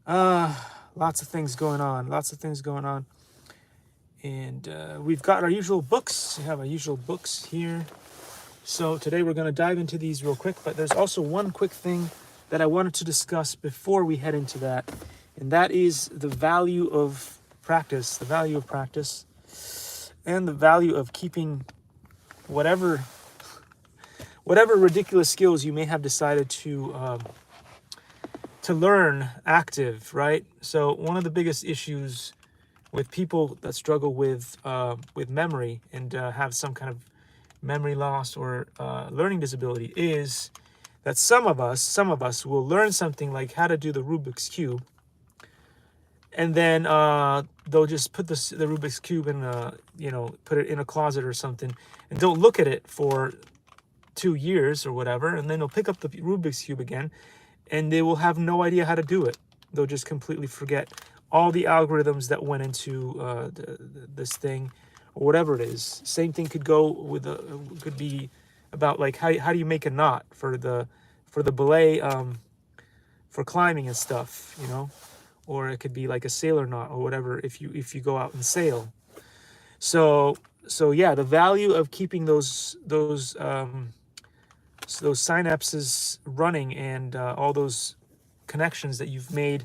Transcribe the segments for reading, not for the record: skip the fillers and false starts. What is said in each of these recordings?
Uh, Lots of things going on. Lots of things going on. And we've got our usual books. We have our usual books here. So today we're going to dive into these real quick. But there's also one quick thing that I wanted to discuss before we head into that. And that is the value of practice. The value of practice. And the value of keeping whatever ridiculous skills you may have decided to learn active, right? So one of the biggest issues with people that struggle with memory and have some kind of memory loss or learning disability is that some of us will learn something like how to do the Rubik's Cube, and then they'll just put the Rubik's Cube in put it in a closet or something, and don't look at it for 2 years or whatever, and then they'll pick up the Rubik's Cube again, and they will have no idea how to do it. They'll just completely forget all the algorithms that went into this thing, or whatever it is. Same thing could go with could be about like how do you make a knot for the belay for climbing and stuff, or it could be like a sailor knot or whatever if you go out and sail. So yeah, the value of keeping those synapses running and all those connections that you've made,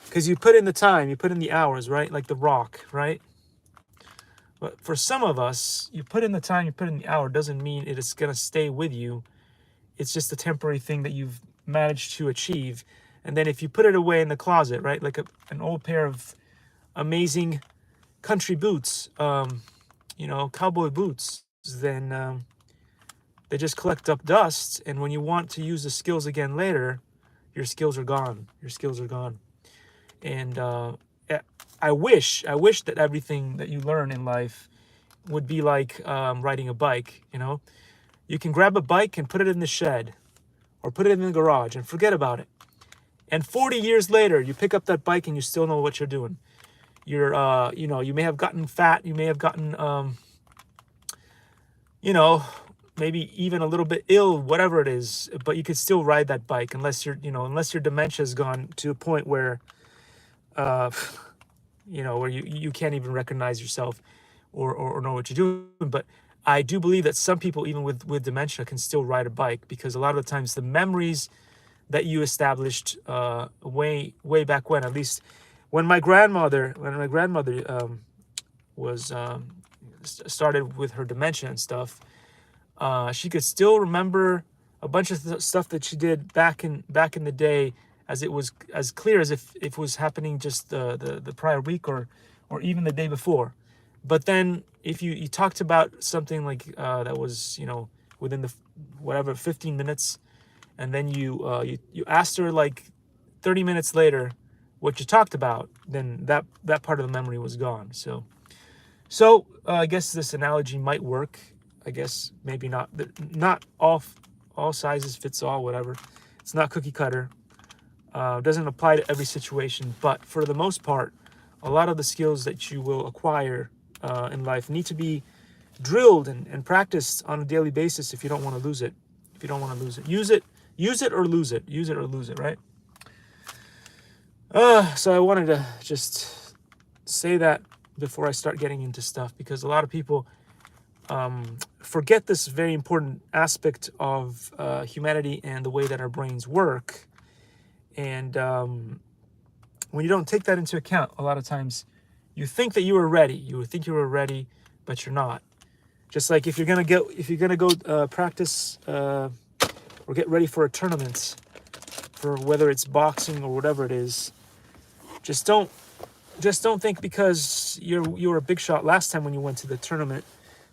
because you put in the time, you put in the hours, right? Like the rock, right? But for some of us, you put in the time, you put in the hour, doesn't mean it is going to stay with you. It's just a temporary thing that you've managed to achieve. And then if you put it away in the closet, right? Like an old pair of amazing country boots, cowboy boots, then they just collect up dust. And when you want to use the skills again later, your skills are gone. Your skills are gone. And I wish that everything that you learn in life would be like riding a bike. You can grab a bike and put it in the shed or put it in the garage and forget about it. And 40 years later, you pick up that bike and you still know what you're doing. You're, you may have gotten fat. You may have gotten, maybe even a little bit ill, whatever it is, but you could still ride that bike unless your dementia has gone to a point where, where you can't even recognize yourself or know what you're doing. But I do believe that some people, even with dementia, can still ride a bike, because a lot of the times the memories that you established way back when, at least when my grandmother was started with her dementia and stuff, she could still remember a bunch of stuff that she did back in the day, as it was as clear as if it was happening just the prior week or even the day before. But then if you talked about something like that was within the whatever 15 minutes, and then you asked her like 30 minutes later what you talked about, then that part of the memory was gone. So I guess this analogy might work. I guess maybe not. Not all sizes fits all. Whatever. It's not cookie cutter. Doesn't apply to every situation. But for the most part, a lot of the skills that you will acquire in life need to be drilled and practiced on a daily basis if you don't want to lose it. If you don't want to lose it, use it or lose it. Use it or lose it. Right. So I wanted to just say that before I start getting into stuff, because a lot of people forget this very important aspect of humanity and the way that our brains work. And when you don't take that into account, a lot of times you think that you are ready. You think you are ready, but you're not. Just like if you're gonna go practice or get ready for a tournament, for whether it's boxing or whatever it is, just don't think because you were a big shot last time when you went to the tournament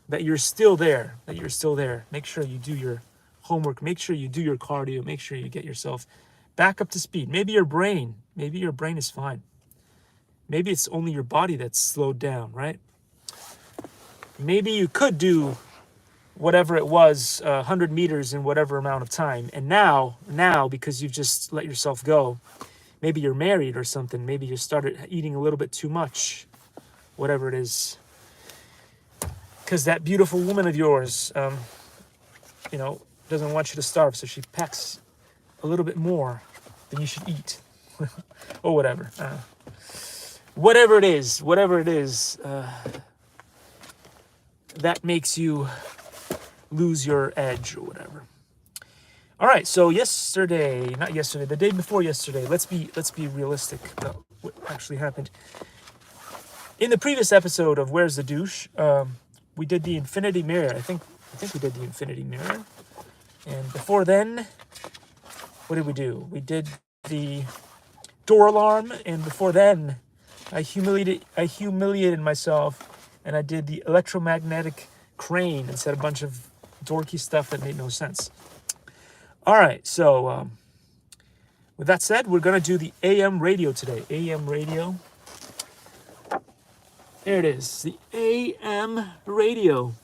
that you're still there. Make sure you do your homework. Make sure you do your cardio. Make sure you get yourself back up to speed. Maybe your brain is fine. Maybe it's only your body that's slowed down, right? Maybe you could do whatever it was, 100 meters in whatever amount of time. And now, because you've just let yourself go, maybe you're married or something. Maybe you started eating a little bit too much, whatever it is. Because that beautiful woman of yours, doesn't want you to starve. So she packs a little bit more than you should eat. or whatever. Whatever it is, that makes you lose your edge or whatever. All right, so the day before yesterday. Let's be realistic about what actually happened. In the previous episode of Where's the Douche, we did the infinity mirror. I think we did the infinity mirror. And before then, what did we do? We did the door alarm, and before then, I humiliated myself, and I did the electromagnetic crane and said a bunch of dorky stuff that made no sense. All right, so with that said, we're gonna do the AM radio today. AM radio. There it is, the AM radio.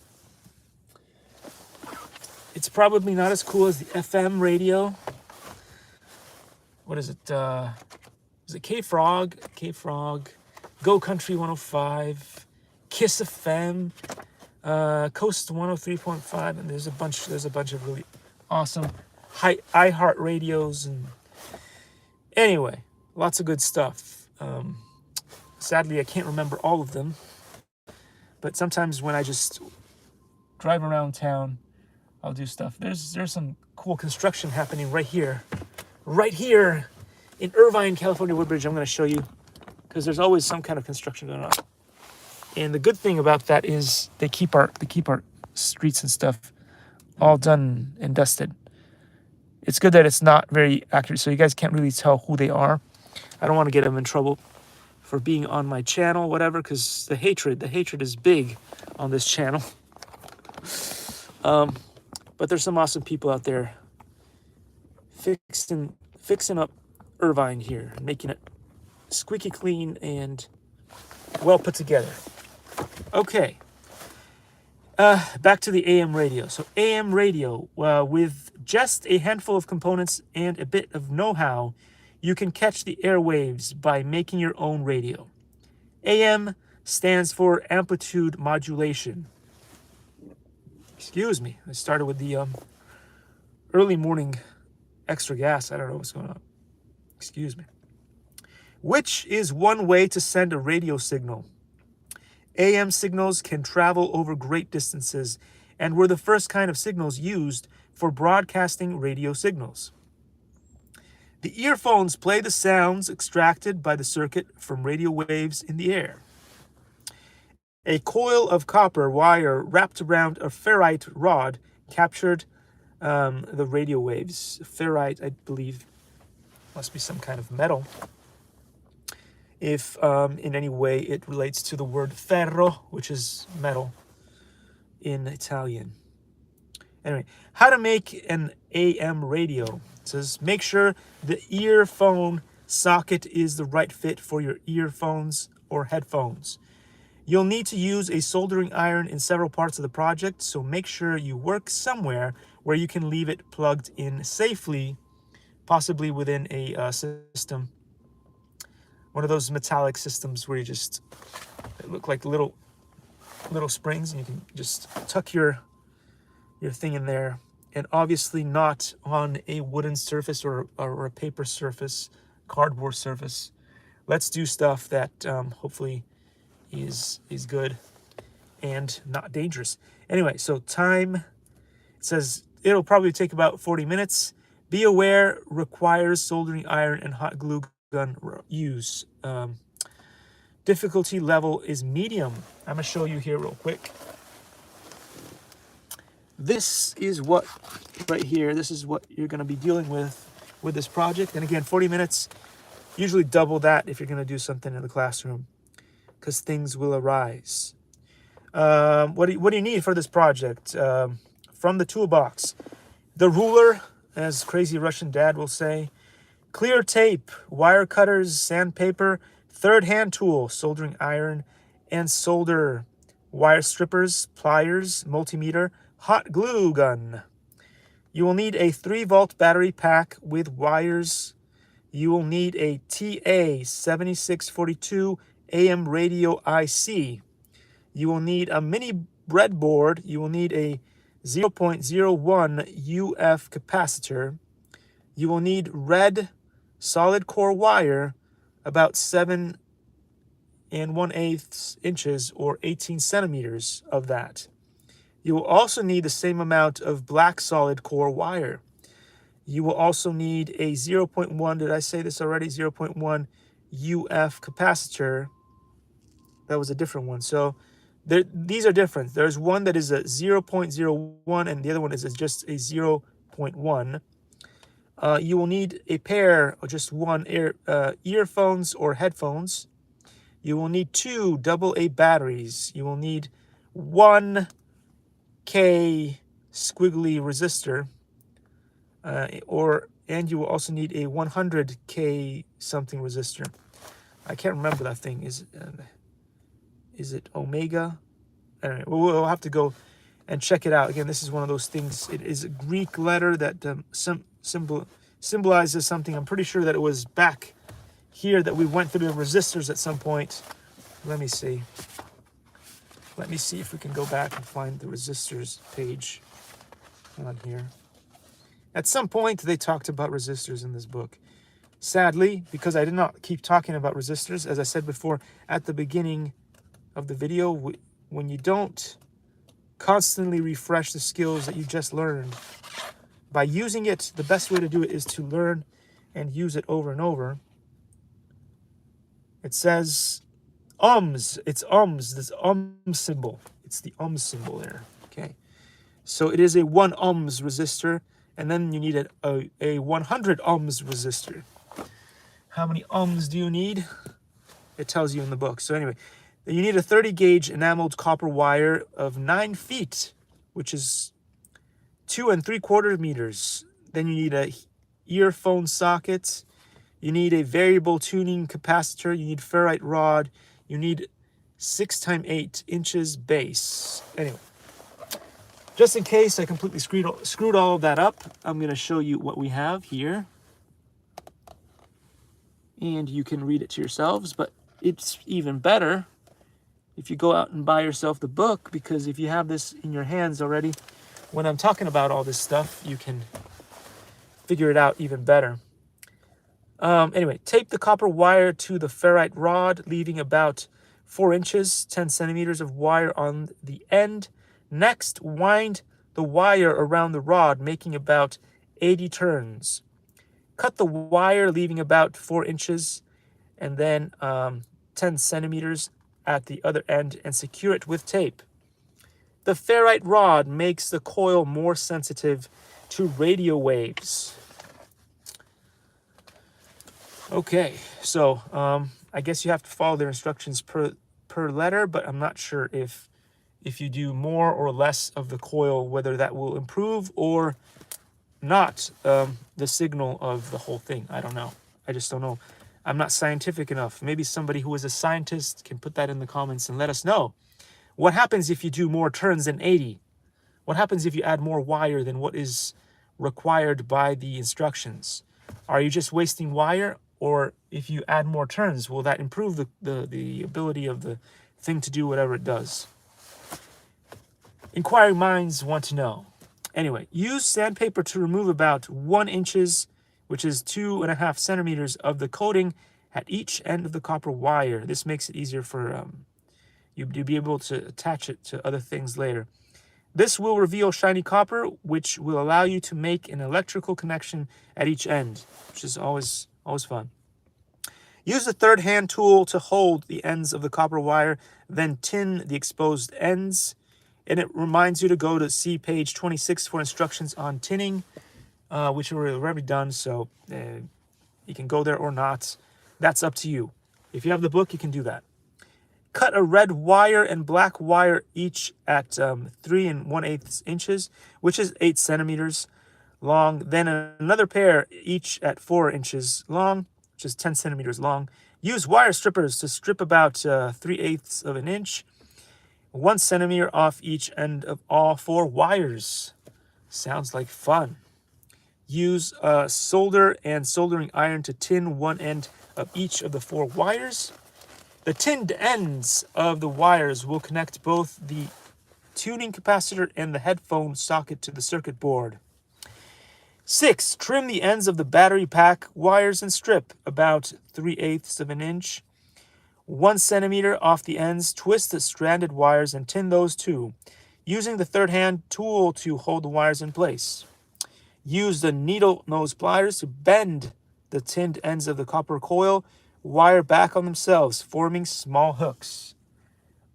It's probably not as cool as the FM radio. What is it? Is it K-Frog? K-Frog, Go Country 105, Kiss FM, Coast 103.5, and there's a bunch of really awesome iHeart radios, and anyway, lots of good stuff. Sadly, I can't remember all of them, but sometimes when I just drive around town, I'll do stuff. There's some cool construction happening right here in Irvine, California, Woodbridge. I'm going to show you because there's always some kind of construction going on. And the good thing about that is they keep our streets and stuff all done and dusted. It's good that it's not very accurate, so you guys can't really tell who they are. I don't want to get them in trouble for being on my channel, whatever, because the hatred is big on this channel. But there's some awesome people out there fixing up Irvine here, making it squeaky clean and well put together. Okay, back to the AM radio. So AM radio, with just a handful of components and a bit of know-how, you can catch the airwaves by making your own radio. AM stands for amplitude modulation. Excuse me, I started with the early morning extra gas. I don't know what's going on. Excuse me. Which is one way to send a radio signal. AM signals can travel over great distances and were the first kind of signals used for broadcasting radio signals. The earphones play the sounds extracted by the circuit from radio waves in the air. A coil of copper wire wrapped around a ferrite rod captured the radio waves. Ferrite, I believe, must be some kind of metal. If in any way it relates to the word ferro, which is metal in Italian. Anyway, how to make an AM radio. It says, make sure the earphone socket is the right fit for your earphones or headphones. You'll need to use a soldering iron in several parts of the project, so make sure you work somewhere where you can leave it plugged in safely, possibly within a system. One of those metallic systems where you just, they look like little springs, and you can just tuck your thing in there. And obviously not on a wooden surface or a paper surface, cardboard surface. Let's do stuff that hopefully is good and not dangerous. Anyway, so time, it says it'll probably take about 40 minutes. Be aware, requires soldering iron and hot glue gun use. Difficulty level is medium. I'm gonna show you here real quick. This is what, right here, this is what you're gonna be dealing with this project. And again, 40 minutes, usually double that if you're gonna do something in the classroom, because things will arise. What do you need for this project? From the toolbox, the ruler, as Crazy Russian Dad will say, clear tape, wire cutters, sandpaper, third hand tool, soldering iron and solder, wire strippers, pliers, multimeter, hot glue gun. You will need a 3-volt battery pack with wires. You will need a TA7642 AM radio IC. You will need a mini breadboard. You will need a 0.01 UF capacitor. You will need red solid core wire, about 7 1/8 inches or 18 centimeters of that. You will also need the same amount of black solid core wire. You will also need a 0.1, did I say this already? 0.1 UF capacitor. That was a different one. So these are different. There's one that is a 0.01 and the other one is just a 0.1. You will need a pair or just one earphones or headphones. You will need 2 AA batteries. You will need 1 K squiggly resistor, and you will also need a 100 K something resistor. I can't remember that thing. Is it Omega? Anyway, we'll have to go and check it out. Again, this is one of those things. It is a Greek letter that symbolizes something. I'm pretty sure that it was back here that we went through the resistors at some point. Let me see. Let me see if we can go back and find the resistors page on here. At some point, they talked about resistors in this book. Sadly, because I did not keep talking about resistors, as I said before at the beginning of the video, when you don't constantly refresh the skills that you just learned, by using it, the best way to do it is to learn and use it over and over. It says ohms. It's ohms, this symbol. It's the symbol there. Okay. So it is a 1 ohms resistor, and then you need a 100 ohms resistor. How many ohms do you need? It tells you in the book. So anyway, you need a 30 gauge enameled copper wire of 9 feet, which is 2 3/4 meters. Then you need a earphone socket. You need a variable tuning capacitor. You need ferrite rod. You need 6 × 8 inches base. Anyway, just in case I completely screwed all of that up, I'm going to show you what we have here. And you can read it to yourselves, but it's even better if you go out and buy yourself the book, because if you have this in your hands already, when I'm talking about all this stuff, you can figure it out even better. Anyway, tape the copper wire to the ferrite rod, leaving about 4 inches, 10 centimeters of wire on the end. Next, wind the wire around the rod, making about 80 turns. Cut the wire, leaving about 4 inches, and then 10 centimeters at the other end, and secure it with tape. The ferrite rod makes the coil more sensitive to radio waves. Okay, so I guess you have to follow their instructions per letter, but I'm not sure if you do more or less of the coil, whether that will improve or not the signal of the whole thing. I don't know. I just don't know. I'm not scientific enough. Maybe somebody who is a scientist can put that in the comments and let us know. What happens if you do more turns than 80? What happens if you add more wire than what is required by the instructions? Are you just wasting wire? Or if you add more turns, will that improve the ability of the thing to do whatever it does? Inquiring minds want to know. Anyway, use sandpaper to remove about 1 inches, which is 2.5 centimeters of the coating at each end of the copper wire. This makes it easier for you to be able to attach it to other things later. This will reveal shiny copper, which will allow you to make an electrical connection at each end, which is always fun. Use the third hand tool to hold the ends of the copper wire, then tin the exposed ends. And it reminds you to go to see page 26 for instructions on tinning, which we're already done, so you can go there or not. That's up to you. If you have the book, you can do that. Cut a red wire and black wire each at 3 1/8 inches, which is 8 centimeters long. Then another pair each at 4 inches long, which is 10 centimeters long. Use wire strippers to strip about 3/8 of an inch, 1 centimeter off each end of all 4 wires. Sounds like fun. Use solder and soldering iron to tin one end of each of the 4 wires. The tinned ends of the wires will connect both the tuning capacitor and the headphone socket to the circuit board. 6. Trim the ends of the battery pack wires and strip about 3/8 of an inch, 1 centimeter off the ends. Twist the stranded wires and tin those too, using the third hand tool to hold the wires in place. Use the needle nose pliers to bend the tinned ends of the copper coil wire back on themselves, forming small hooks.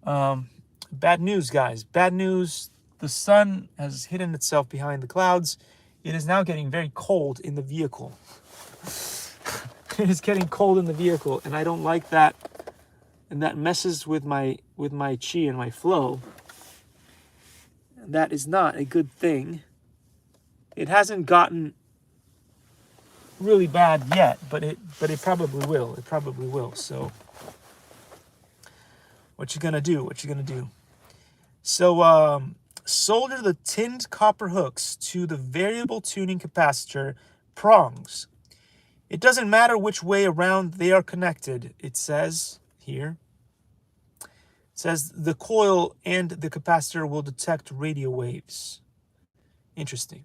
Bad news, guys. Bad news. The sun has hidden itself behind the clouds. It is now getting very cold in the vehicle. It is getting cold in the vehicle, and I don't like that. And that messes with my chi and my flow. That is not a good thing. It hasn't gotten really bad yet, but it probably will. It probably will. So what you gonna do? What you gonna do? So solder the tinned copper hooks to the variable tuning capacitor prongs. It doesn't matter which way around they are connected, it says here. It says the coil and the capacitor will detect radio waves. Interesting.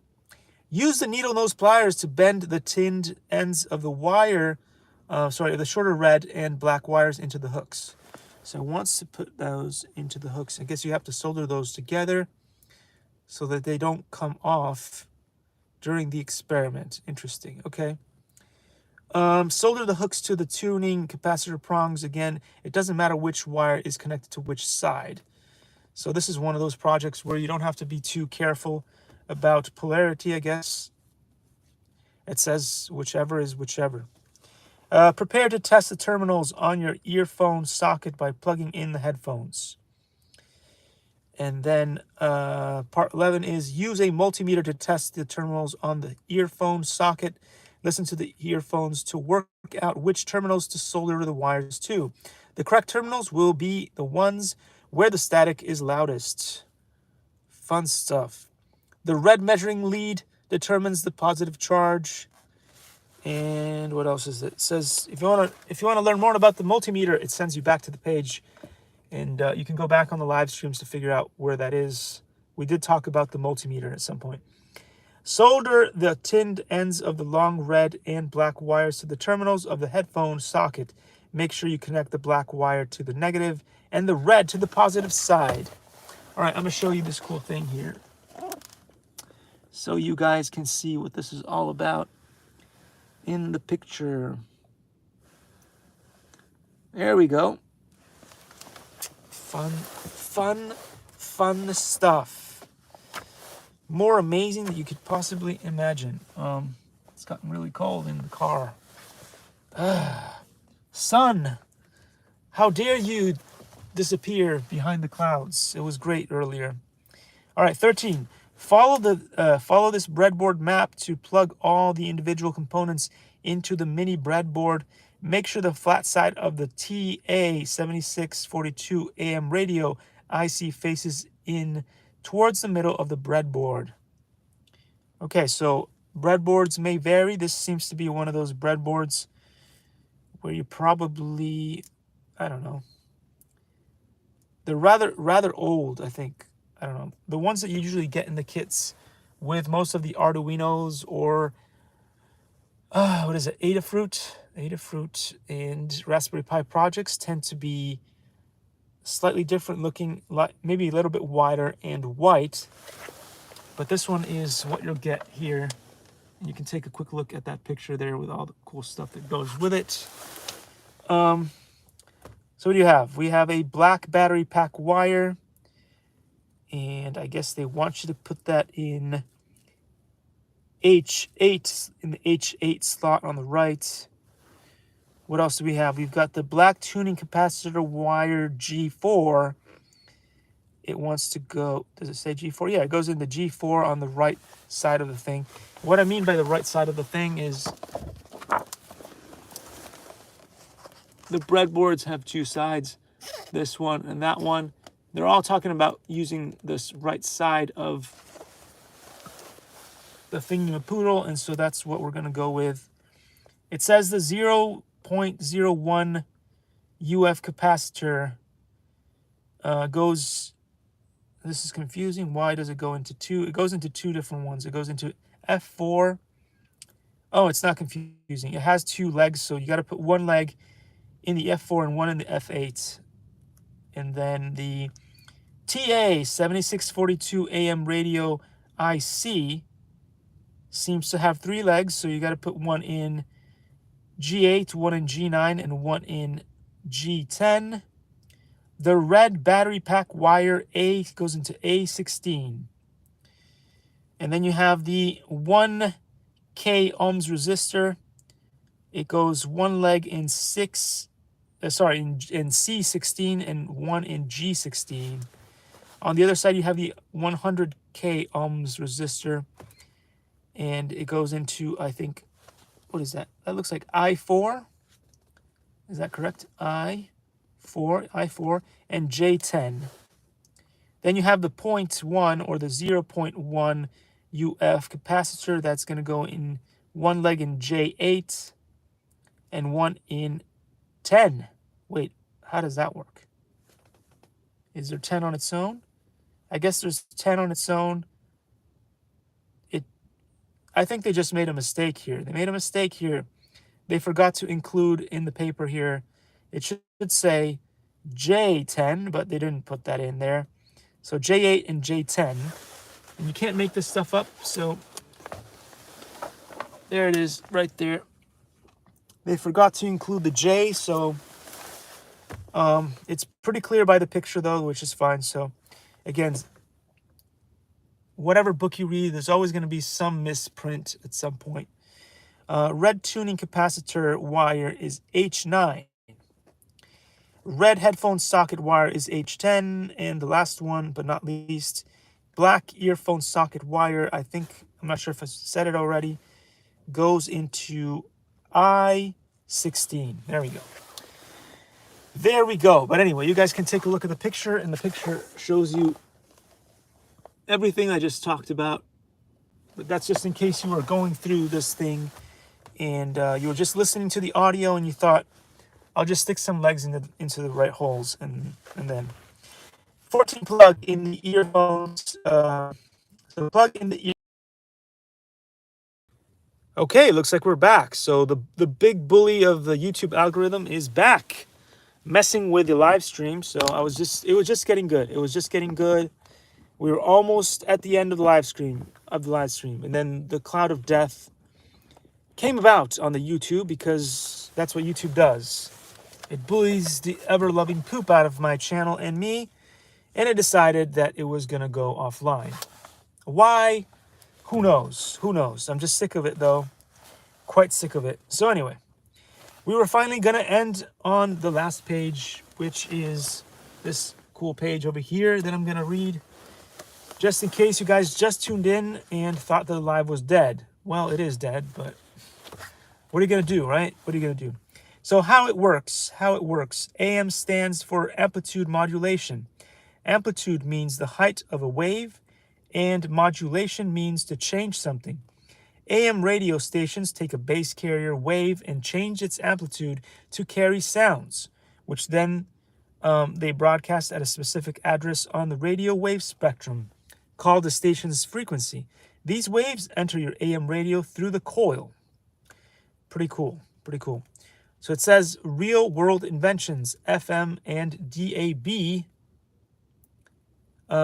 Use the needle nose pliers to bend the tinned ends of the wire, the shorter red and black wires into the hooks. So once to put those into the hooks, I guess you have to solder those together so that they don't come off during the experiment. Interesting. Okay. Solder the hooks to the tuning capacitor prongs. Again, it doesn't matter which wire is connected to which side. So this is one of those projects where you don't have to be too careful about polarity, I guess. It says whichever is whichever. Prepare to test the terminals on your earphone socket by plugging in the headphones. And then part 11 is use a multimeter to test the terminals on the earphone socket. Listen to the earphones to work out which terminals to solder the wires to. The correct terminals will be the ones where the static is loudest. Fun stuff. The red measuring lead determines the positive charge. And what else is it? It says if you want to learn more about the multimeter, it sends you back to the page, and you can go back on the live streams to figure out where that is. We did talk about the multimeter at some point. Solder the tinned ends of the long red and black wires to the terminals of the headphone socket. Make sure you connect the black wire to the negative and the red to the positive side. All right, I'm going to show you this cool thing here so you guys can see what this is all about in the picture. There we go. Fun stuff. More amazing than you could possibly imagine. It's gotten really cold in the car. Sun, how dare you disappear behind the clouds? It was great earlier. All right, 13. Follow this breadboard map to plug all the individual components into the mini breadboard. Make sure the flat side of the TA7642 AM radio IC faces in towards the middle of the breadboard. Okay, so breadboards may vary. This seems to be one of those breadboards where you probably, I don't know, they're rather old, I think. I don't know. The ones that you usually get in the kits with most of the Arduinos or what is it, Adafruit and Raspberry Pi projects tend to be slightly different looking, maybe a little bit wider and white. But this one is what you'll get here. And you can take a quick look at that picture there with all the cool stuff that goes with it. So what do you have? We have a black battery pack wire. And I guess they want you to put that in H8, in the H8 slot on the right. What else do we have? We've got the black tuning capacitor wire G4. It wants to go, does it say G4? Yeah, it goes into G4 on the right side of the thing. What I mean by the right side of the thing is the breadboards have two sides, this one and that one. They're all talking about using this right side of the thingamapoodle, and so that's what we're going to go with. It says the 0.01 UF capacitor goes, this is confusing. Why does it go into two? It goes into two different ones. It goes into F4 Oh, it's not confusing. It has 2 legs, so you got to put 1 leg in the F4 and 1 in the F8. And then the TA 7642 AM radio IC seems to have 3 legs, so you got to put 1 in G8, 1 in G9, and 1 in G10. The red battery pack wire A goes into A16. And then you have the 1K ohms resistor. It goes 1 leg in in C16 and 1 in G16. On the other side, you have the 100K ohms resistor, and it goes into, I think, what is that? That looks like I4. Is that correct? I4, and J10. Then you have the 0.1 or the 0.1 UF capacitor. That's going to go in 1 leg in J8 and 1 in 10. Wait, how does that work? Is there 10 on its own? I guess there's 10 on its own. I think they just made a mistake here. They made a mistake here. They forgot to include in the paper here. It should say J10, but they didn't put that in there. So J8 and J10. And you can't make this stuff up, so there it is right there. They forgot to include the J, so it's pretty clear by the picture though, which is fine. So again, whatever book you read, there's always going to be some misprint at some point. Red tuning capacitor wire is H9. Red headphone socket wire is H10. And the last one, but not least, black earphone socket wire, I'm not sure if I said it already, goes into I16. There we go. There we go. But anyway, you guys can take a look at the picture, and the picture shows you everything I just talked about. But that's just in case you were going through this thing and you were just listening to the audio and you thought, I'll just stick some legs into the right holes, and then 14 plug in the earphones. So plug in the ear. Okay, looks like we're back. So the big bully of the YouTube algorithm is back, messing with the live stream. So it was just getting good. It was just getting good. We were almost at the end of the live stream, and then the cloud of death came about on the YouTube, because that's what YouTube does. It bullies the ever-loving poop out of my channel and me, and it decided that it was going to go offline. Why? Who knows? Who knows? I'm just sick of it, though. Quite sick of it. So anyway, we were finally going to end on the last page, which is this cool page over here that I'm going to read. Just in case you guys just tuned in and thought that the live was dead. Well, it is dead, but what are you going to do, right? What are you going to do? So how it works. AM stands for amplitude modulation. Amplitude means the height of a wave, and modulation means to change something. AM radio stations take a base carrier wave and change its amplitude to carry sounds, which then they broadcast at a specific address on the radio wave spectrum, called the station's frequency. These waves enter your AM radio through the coil. Pretty cool. So it says real world inventions, FM and DAB.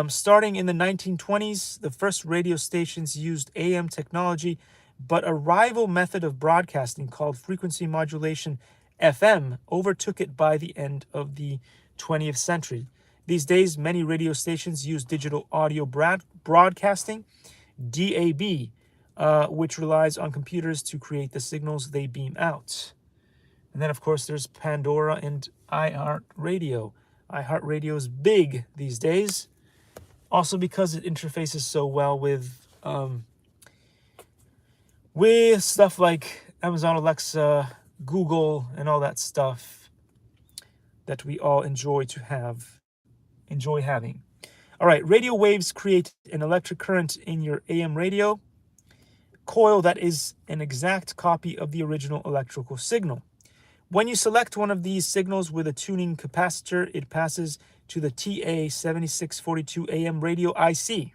Starting in the 1920s, the first radio stations used AM technology, but a rival method of broadcasting called frequency modulation, FM, overtook it by the end of the 20th century. These days, many radio stations use digital audio broadcasting, DAB, which relies on computers to create the signals they beam out. And then, of course, there's Pandora and iHeartRadio. iHeartRadio is big these days, also because it interfaces so well with stuff like Amazon Alexa, Google, and all that stuff that we all enjoy having. All right, radio waves create an electric current in your AM radio coil that is an exact copy of the original electrical signal. When you select one of these signals with a tuning capacitor, it passes to the TA 7642 AM radio IC,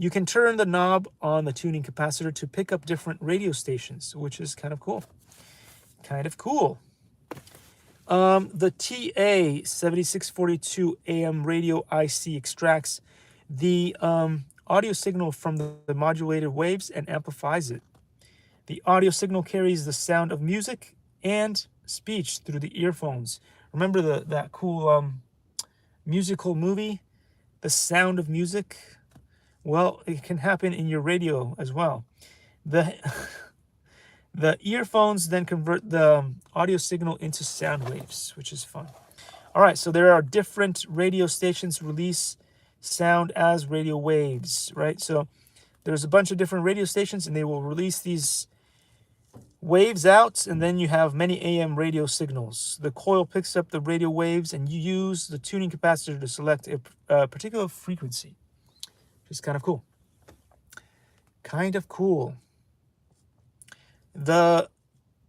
You can turn the knob on the tuning capacitor to pick up different radio stations, which is kind of cool. Kind of cool. The TA7642 AM radio IC extracts the audio signal from the modulated waves and amplifies it. The audio signal carries the sound of music and speech through the earphones. Remember that cool musical movie, The Sound of Music? Well, it can happen in your radio as well. The earphones then convert the audio signal into sound waves, which is fun. All right, so there are different radio stations release sound as radio waves, right? So there's a bunch of different radio stations, and they will release these waves out, and then you have many AM radio signals. The coil picks up the radio waves, and you use the tuning capacitor to select a particular frequency, which is kind of cool. Kind of cool. The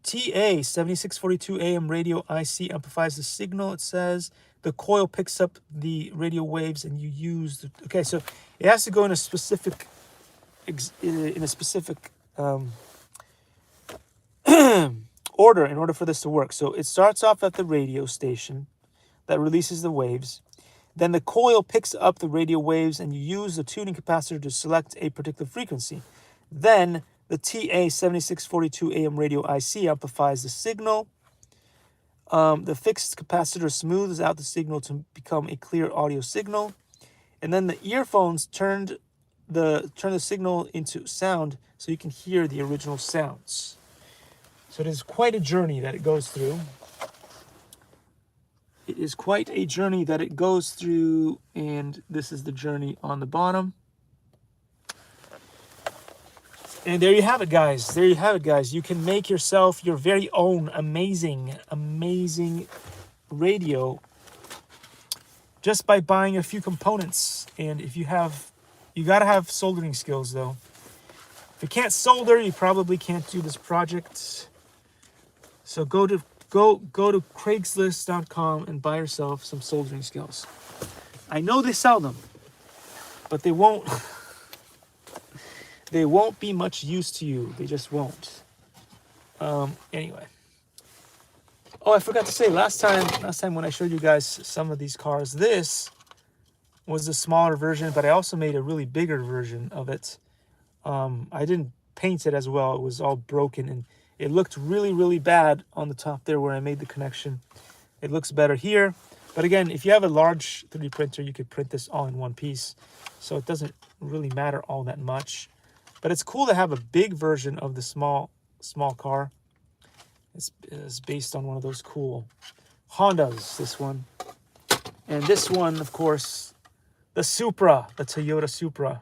TA7642 AM radio IC amplifies the signal, it says. The coil picks up the radio waves, and you use the... Okay, so it has to go in a specific... order in order for this to work. So it starts off at the radio station that releases the waves. Then the coil picks up the radio waves, and you use the tuning capacitor to select a particular frequency. Then the TA7642 AM radio IC amplifies the signal. The fixed capacitor smooths out the signal to become a clear audio signal. And then the earphones turn the signal into sound so you can hear the original sounds. So it is quite a journey that it goes through. It is quite a journey that it goes through, and this is the journey on the bottom. And there you have it, guys. There you have it, guys. You can make yourself your very own amazing, amazing radio just by buying a few components. And if you gotta have soldering skills, though. If you can't solder, you probably can't do this project. So go to Craigslist.com and buy yourself some soldering skills. I know they sell them, but they won't be much use to you. They just won't. Anyway. Oh, I forgot to say, last time when I showed you guys some of these cars, this was the smaller version, but I also made a really bigger version of it. I didn't paint it as well. It was all broken, and it looked really, really bad on the top there where I made the connection. It looks better here. But again, if you have a large 3D printer, you could print this all in one piece. So it doesn't really matter all that much. But it's cool to have a big version of the small car. It's based on one of those cool Hondas, this one. And this one, of course, the Supra, the Toyota Supra.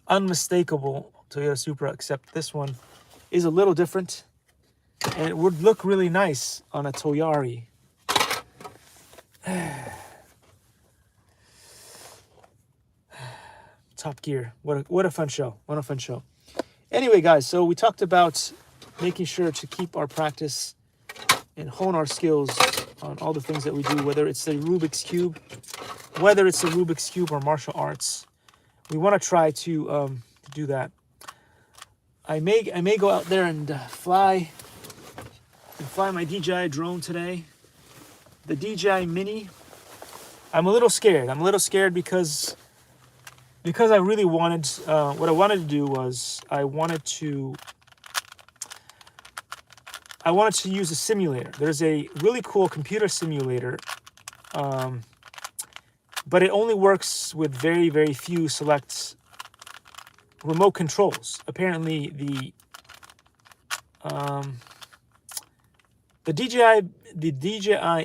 Unmistakable Toyota Supra, except this one is a little different. And it would look really nice on a Toyari. Top Gear. What a fun show. What a fun show. Anyway, guys, so we talked about making sure to keep our practice and hone our skills on all the things that we do, whether it's the Rubik's Cube, or martial arts. We want to try to do that. I may go out there and fly my DJI drone today. The DJI Mini. I'm a little scared because I really wanted, what I wanted to do was I wanted to use a simulator. There's a really cool computer simulator, but it only works with very, very few select remote controls. Apparently the DJI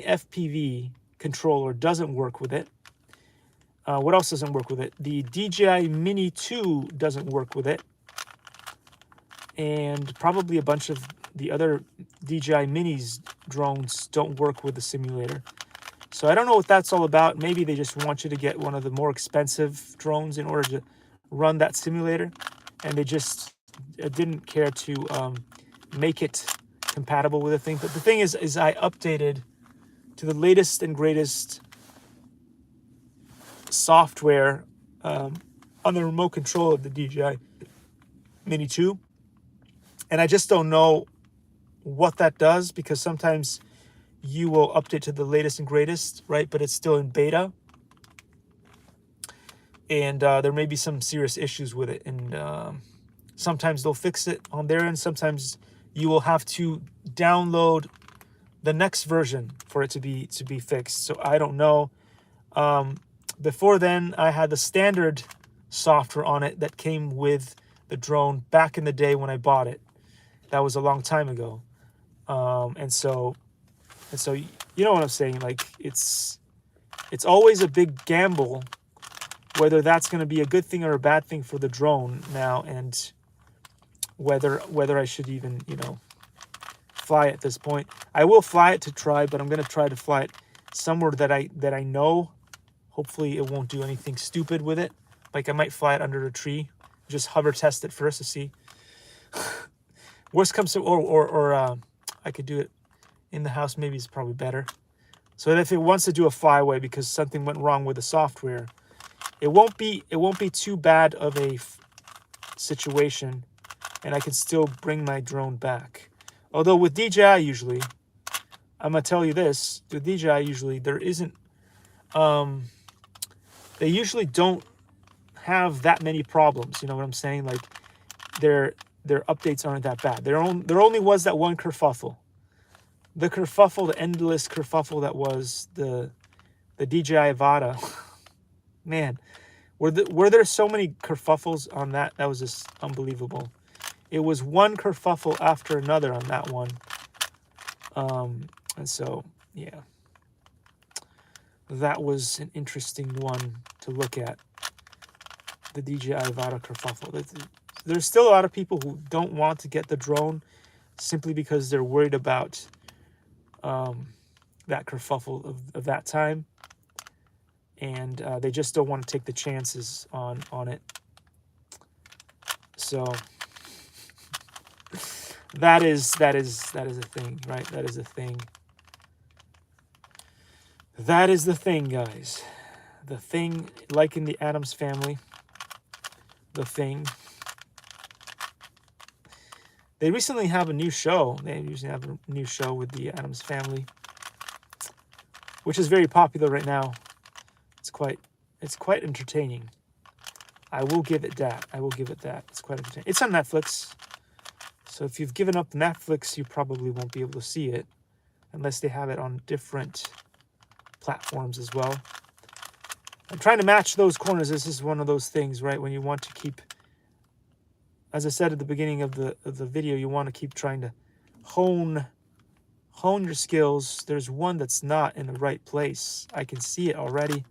FPV controller doesn't work with it. What else doesn't work with it? The DJI Mini 2 doesn't work with it. And probably a bunch of the other DJI Minis drones don't work with the simulator. So I don't know what that's all about. Maybe they just want you to get one of the more expensive drones in order to run that simulator. And they just didn't care to make it compatible with the thing. But the thing is I updated to the latest and greatest software on the remote control of the DJI Mini 2. And I just don't know what that does, because sometimes you will update to the latest and greatest, right? But it's still in beta. And there may be some serious issues with it. And sometimes they'll fix it on their end. Sometimes you will have to download the next version for it to be fixed. So I don't know. Before then, I had the standard software on it that came with the drone back in the day when I bought it. That was a long time ago. And so you know what I'm saying? Like, it's always a big gamble whether that's going to be a good thing or a bad thing for the drone now, and whether I should even, you know, fly at this point. I will fly it to try, but I'm going to try to fly it somewhere that I know. Hopefully it won't do anything stupid with it. Like, I might fly it under a tree, just hover test it first to see. Worst comes to, or I could do it in the house. Maybe it's probably better. So that if it wants to do a flyaway because something went wrong with the software, it won't be too bad of a situation, and I can still bring my drone back. Although with DJI usually, I'm gonna tell you this: with DJI usually there isn't, they usually don't have that many problems. You know what I'm saying? Like, their updates aren't that bad. There only was that one kerfuffle. The kerfuffle, the endless kerfuffle that was the DJI Avata. Man, were there so many kerfuffles on that? That was just unbelievable. It was one kerfuffle after another on that one. And so, yeah. That was an interesting one to look at. The DJI Avata kerfuffle. There's still a lot of people who don't want to get the drone simply because they're worried about that kerfuffle of that time. And they just don't want to take the chances on it. So that is a thing, right? That is a thing. That is the thing, guys. The Thing, like in the Addams Family. The Thing. They recently have a new show. They usually have a new show with the Addams Family, which is very popular right now. It's quite entertaining. I will give it that. It's quite entertaining. It's on Netflix. So if you've given up Netflix, you probably won't be able to see it unless they have it on different platforms as well. I'm trying to match those corners. This is one of those things, right? When you want to keep, as I said at the beginning of the video, you want to keep trying to hone your skills. There's one that's not in the right place. I can see it already.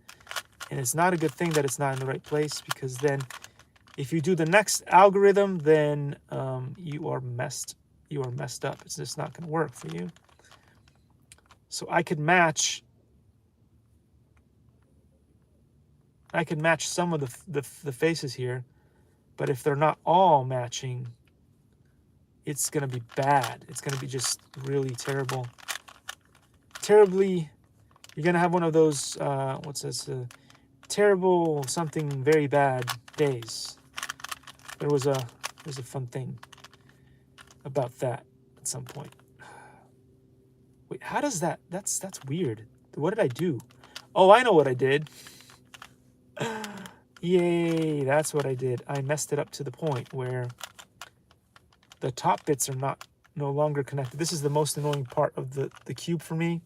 And it's not a good thing that it's not in the right place, because then if you do the next algorithm, then you are messed up. It's just not going to work for you. So I could match some of the faces here, but if they're not all matching, it's going to be bad. It's going to be just really terrible. Terribly, you're going to have one of those, what's this, terrible something very bad days. There was a fun thing about that at some point. Wait, how does that, that's weird. What did I do? Oh, I know what I did. Yay, that's what I did. I messed it up to the point where the top bits are no longer connected. This is the most annoying part of the cube for me.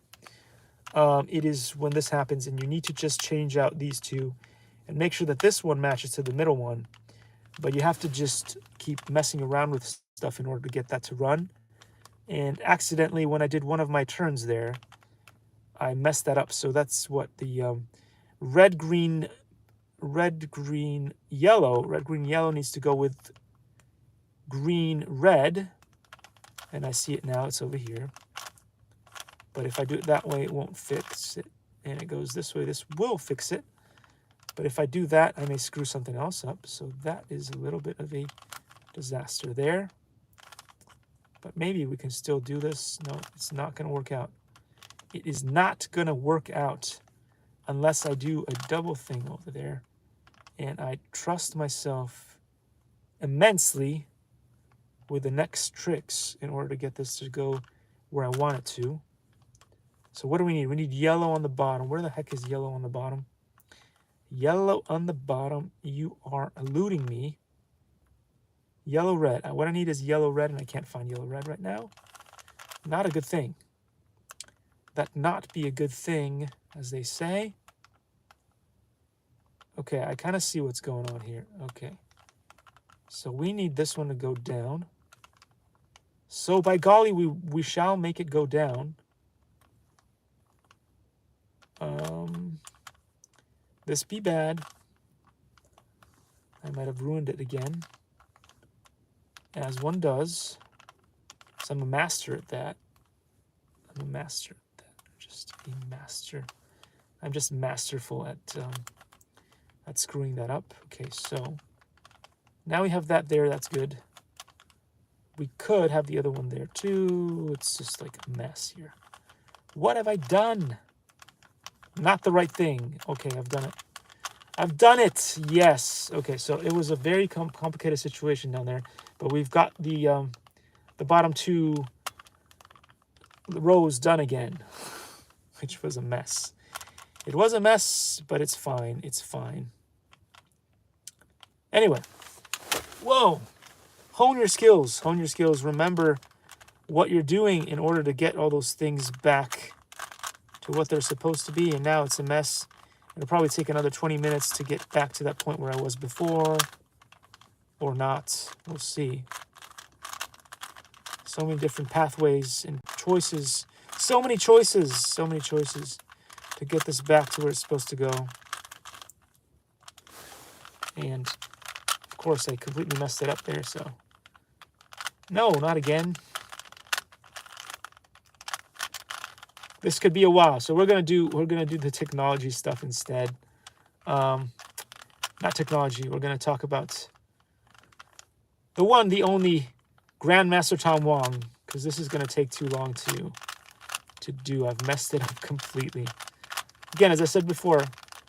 It is when this happens, and you need to just change out these two and make sure that this one matches to the middle one. But you have to just keep messing around with stuff in order to get that to run. And accidentally, when I did one of my turns there, I messed that up. So that's what the red, green, yellow. Red, green, yellow needs to go with green, red. And I see it now. It's over here. But if I do it that way, it won't fix it. And it goes this way. This will fix it. But if I do that, I may screw something else up. So that is a little bit of a disaster there. But maybe we can still do this. No, it's not going to work out. It is not going to work out unless I do a double thing over there. And I trust myself immensely with the next tricks in order to get this to go where I want it to. So what do we need? We need yellow on the bottom. Where the heck is yellow on the bottom? Yellow on the bottom. You are eluding me. Yellow, red. What I need is yellow, red, and I can't find yellow, red right now. Not a good thing. That not be a good thing, as they say. Okay, I kind of see what's going on here. Okay. So we need this one to go down. So by golly, we shall make it go down. This be bad. I might have ruined it again, as one does. So I'm a master at that. I'm a master at that. Just a master. I'm just masterful at screwing that up. Okay, so now we have that there. That's good. We could have the other one there too. It's just like a mess here. What have I done? Not the right thing. Okay, I've done it. I've done it. Yes. Okay, so it was a very complicated situation down there, but we've got the bottom two rows done again, which was a mess. It was a mess, but it's fine. It's fine. Anyway, whoa. Hone your skills. Hone your skills. Remember what you're doing in order to get all those things back to what they're supposed to be. And now it's a mess. It'll probably take another 20 minutes to get back to that point where I was before. Or not. We'll see. So many different pathways and choices. So many choices. So many choices to get this back to where it's supposed to go. And of course I completely messed it up there, so. No, not again. This could be a while. So we're gonna do the technology stuff instead. Not technology. We're gonna talk about the one, the only Grandmaster Tom Wong, because this is gonna take too long to do. I've messed it up completely. Again, as I said before,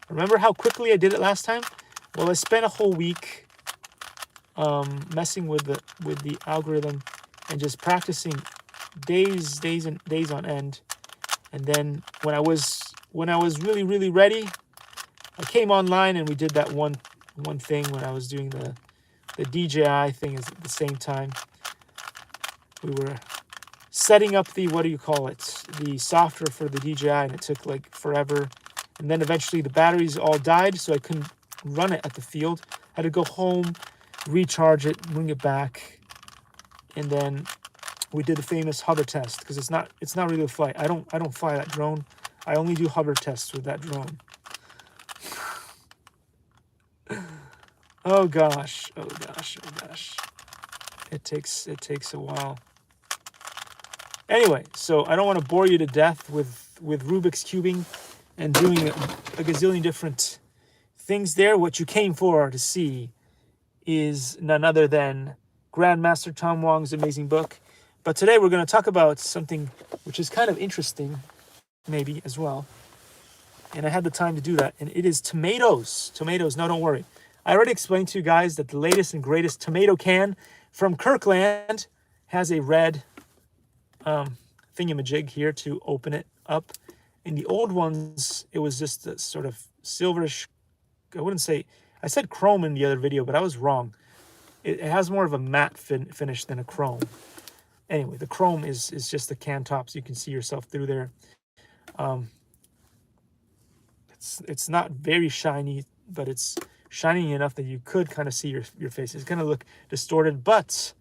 remember how quickly I did it last time? Well, I spent a whole week messing with the algorithm and just practicing days on end. And then when I was really, really ready, I came online and we did that one thing when I was doing the DJI thing at the same time. We were setting up the, what do you call it, the software for the DJI, and it took like forever. And then eventually the batteries all died, so I couldn't run it at the field. I had to go home, recharge it, bring it back, and then we did the famous hover test, because it's not really a flight. I don't fly that drone. I only do hover tests with that drone. Oh gosh. It takes a while. Anyway, so I don't want to bore you to death with Rubik's cubing and doing a gazillion different things there. What you came for to see is none other than Grandmaster Tom Wong's amazing book. But today we're going to talk about something which is kind of interesting, maybe, as well. And I had the time to do that. And it is tomatoes. Tomatoes. No, don't worry. I already explained to you guys that the latest and greatest tomato can from Kirkland has a red thingamajig here to open it up. In the old ones, it was just a sort of silverish, I wouldn't say, I said chrome in the other video, but I was wrong. It has more of a matte finish than a chrome. Anyway, the chrome is just the can top, so you can see yourself through there. It's not very shiny, but it's shiny enough that you could kind of see your face. It's going to look distorted, but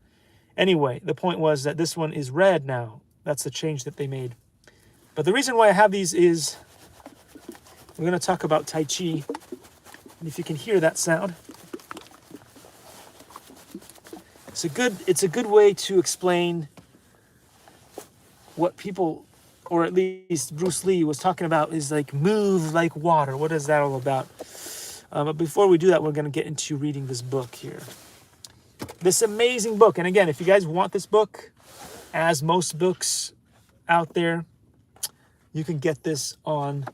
anyway, the point was that this one is red now. That's the change that they made. But the reason why I have these is we're going to talk about Tai Chi. And if you can hear that sound, it's a good way to explain what people, or at least Bruce Lee was talking about, is like move like water. What is that all about? But before we do that, we're going to get into reading this book here. This amazing book. And again, if you guys want this book, as most books out there, you can get this on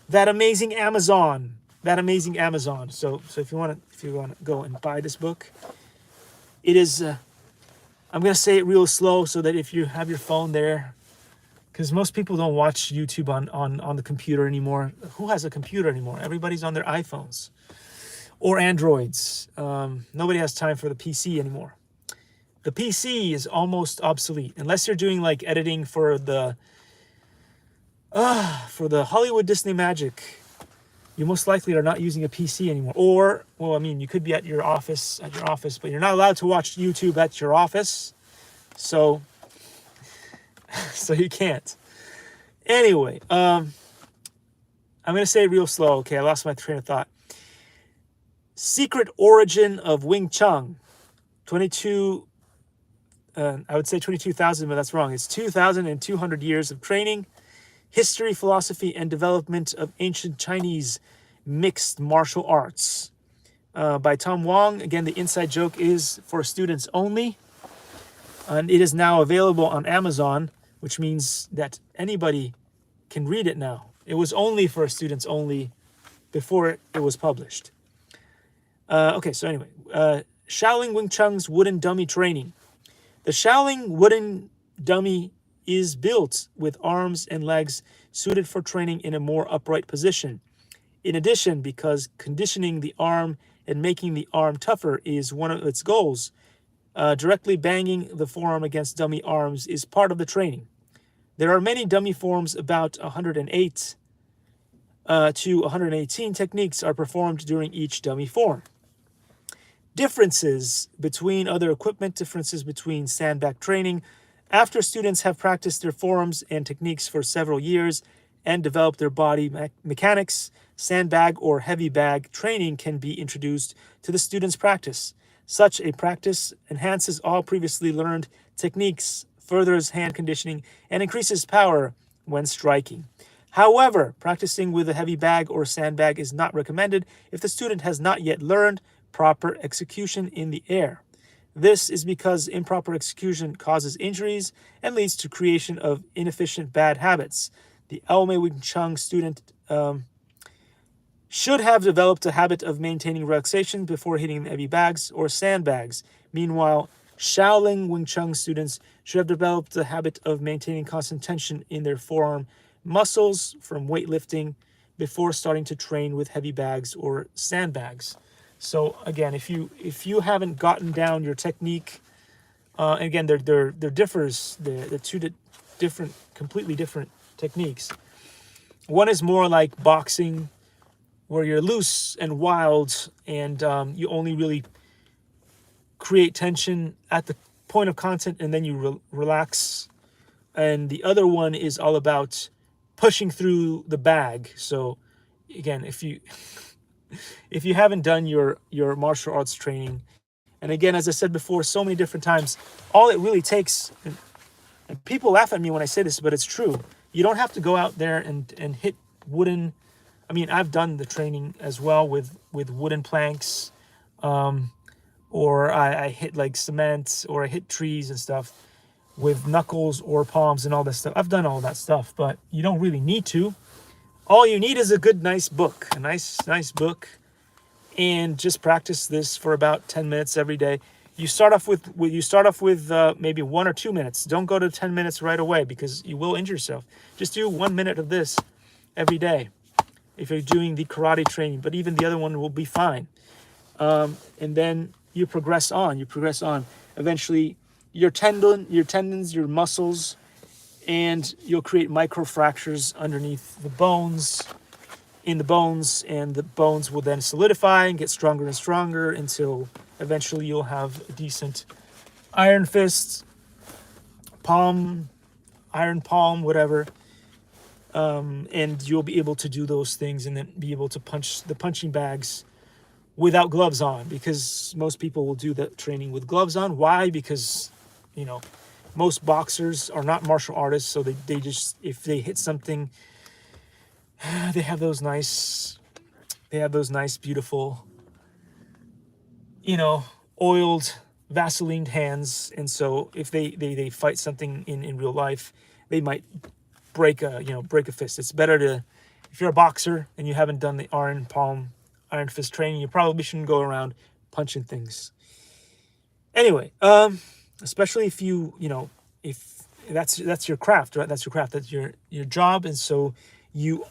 that amazing Amazon that amazing Amazon. So if you want to go and buy this book, it is. I'm gonna say it real slow so that if you have your phone there, because most people don't watch YouTube on the computer anymore. Who has a computer anymore? Everybody's on their iPhones or Androids. Nobody has time for the PC anymore. The PC is almost obsolete unless you're doing like editing for the Hollywood Disney Magic. You most likely are not using a PC anymore. Or, well, I mean, you could be at your office, but you're not allowed to watch YouTube at your office. So you can't. Anyway, I'm going to say it real slow. Okay, I lost my train of thought. Secret Origin of Wing Chun. 22, I would say 22,000, but that's wrong. It's 2,200 years of training, history, philosophy, and development of ancient Chinese mixed martial arts. By Tom Wong. Again, the inside joke is for students only. And it is now available on Amazon, which means that anybody can read it now. It was only for students only before it was published. Okay, so anyway, Shaolin Wing Chun's wooden dummy training. The Shaolin wooden dummy is built with arms and legs suited for training in a more upright position. In addition, because conditioning the arm and making the arm tougher is one of its goals, directly banging the forearm against dummy arms is part of the training. There are many dummy forms. About 108 to 118 techniques are performed during each dummy form. Differences between other equipment, differences between sandbag training. After students have practiced their forms and techniques for several years and developed their body mechanics, sandbag or heavy bag training can be introduced to the student's practice. Such a practice enhances all previously learned techniques, furthers hand conditioning, and increases power when striking. However, practicing with a heavy bag or sandbag is not recommended if the student has not yet learned proper execution in the air. This is because improper execution causes injuries and leads to creation of inefficient bad habits. The Aomei Wing Chun student should have developed a habit of maintaining relaxation before hitting heavy bags or sandbags. Meanwhile, Shaolin Wing Chun students should have developed the habit of maintaining constant tension in their forearm muscles from weightlifting before starting to train with heavy bags or sandbags. So again, if you haven't gotten down your technique, and again, there differs the two different, completely different techniques. One is more like boxing, where you're loose and wild, and you only really create tension at the point of contact, and then you relax. And the other one is all about pushing through the bag. So again, if you haven't done your martial arts training, and again, as I said before so many different times, all it really takes, and people laugh at me when I say this, but it's true, you don't have to go out there and hit wooden. I mean, I've done the training as well with wooden planks, or I hit like cement, or I hit trees and stuff with knuckles or palms and all that stuff. I've done all that stuff, but you don't really need to. All you need is a good, nice book, a nice book, and just practice this for about 10 minutes every day. You start off with maybe 1 or 2 minutes. Don't go to 10 minutes right away because you will injure yourself. Just do 1 minute of this every day if you're doing the karate training, but even the other one will be fine. And then you progress on. Eventually, your tendons, your muscles, and you'll create microfractures underneath the bones, in the bones, and the bones will then solidify and get stronger and stronger until eventually you'll have a decent iron fist, iron palm, whatever. And you'll be able to do those things and then be able to punch the punching bags without gloves on, because most people will do the training with gloves on. Why? Because, most boxers are not martial artists, so they just, if they hit something, they have those nice, beautiful, oiled, Vaseline hands. And so if they fight something in real life, they might break a fist. It's better to, if you're a boxer and you haven't done the iron palm Iron Fist training, you probably shouldn't go around punching things. Anyway, especially if if that's your craft, right? That's your craft. That's your job, and so you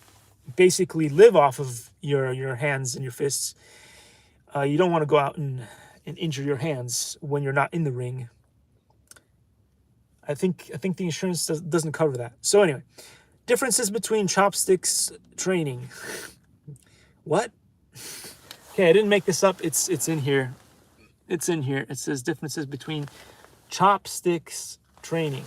basically live off of your hands and your fists. You don't want to go out and injure your hands when you're not in the ring. I think the insurance doesn't cover that. So anyway, differences between chopsticks training. What? Okay, I didn't make this up. It's in here. It's in here. It says differences between chopsticks training.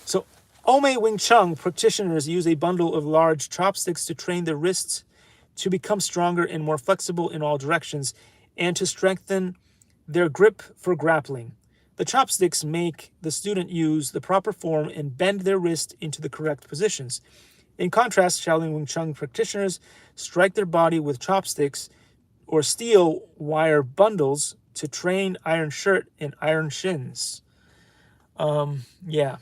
So Ome Wing Chun practitioners use a bundle of large chopsticks to train their wrists to become stronger and more flexible in all directions and to strengthen their grip for grappling. The chopsticks make the student use the proper form and bend their wrist into the correct positions. In contrast, Shaolin Wing Chun practitioners strike their body with chopsticks or steel wire bundles to train iron shirt and iron shins. Yeah.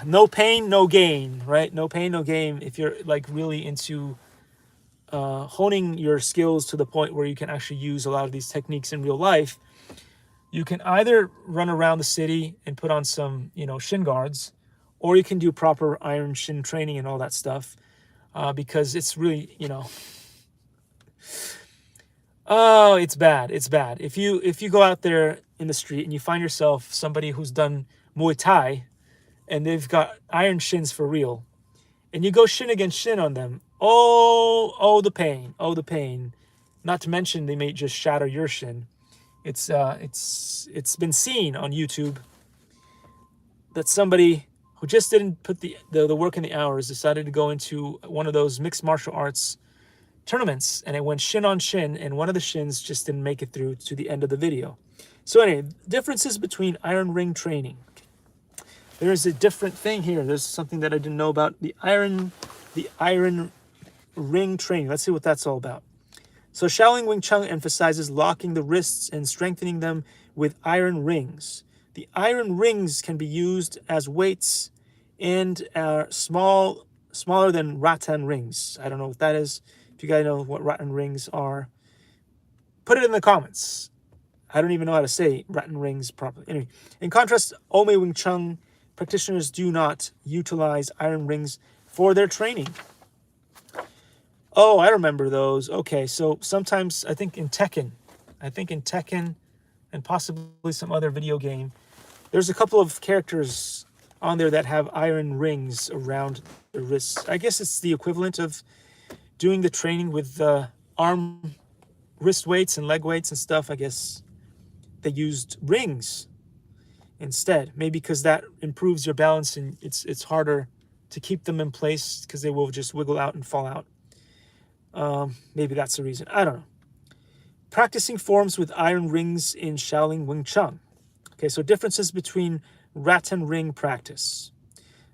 No pain, no gain, right? No pain, no gain. If you're like really into honing your skills to the point where you can actually use a lot of these techniques in real life, you can either run around the city and put on some, shin guards, or you can do proper iron shin training and all that stuff, because it's really, oh, it's bad. It's bad. If you go out there in the street and you find yourself somebody who's done Muay Thai and they've got iron shins for real, and you go shin against shin on them, oh, the pain. Oh, the pain. Not to mention they may just shatter your shin. It's been seen on YouTube that somebody who just didn't put the work in the hours decided to go into one of those mixed martial arts tournaments, and it went shin on shin, and one of the shins just didn't make it through to the end of the video. So anyway, differences between iron ring training. There is a different thing here. There's something that I didn't know about the iron ring training. Let's see what that's all about. So Shaolin Wing Chun emphasizes locking the wrists and strengthening them with iron rings. The iron rings can be used as weights and are smaller than rattan rings. I don't know what that is. If you guys know what rattan rings are, put it in the comments. I don't even know how to say rattan rings properly. Anyway, in contrast, Ome Wing Chun practitioners do not utilize iron rings for their training. Oh, I remember those. Okay, so sometimes I think in Tekken and possibly some other video game, there's a couple of characters on there that have iron rings around their wrists. I guess it's the equivalent of doing the training with arm wrist weights and leg weights and stuff. I guess they used rings instead, maybe because that improves your balance and it's harder to keep them in place because they will just wiggle out and fall out. Maybe that's the reason. I don't know. Practicing forms with iron rings in Shaolin Wing Chun. Okay, so differences between rattan ring practice.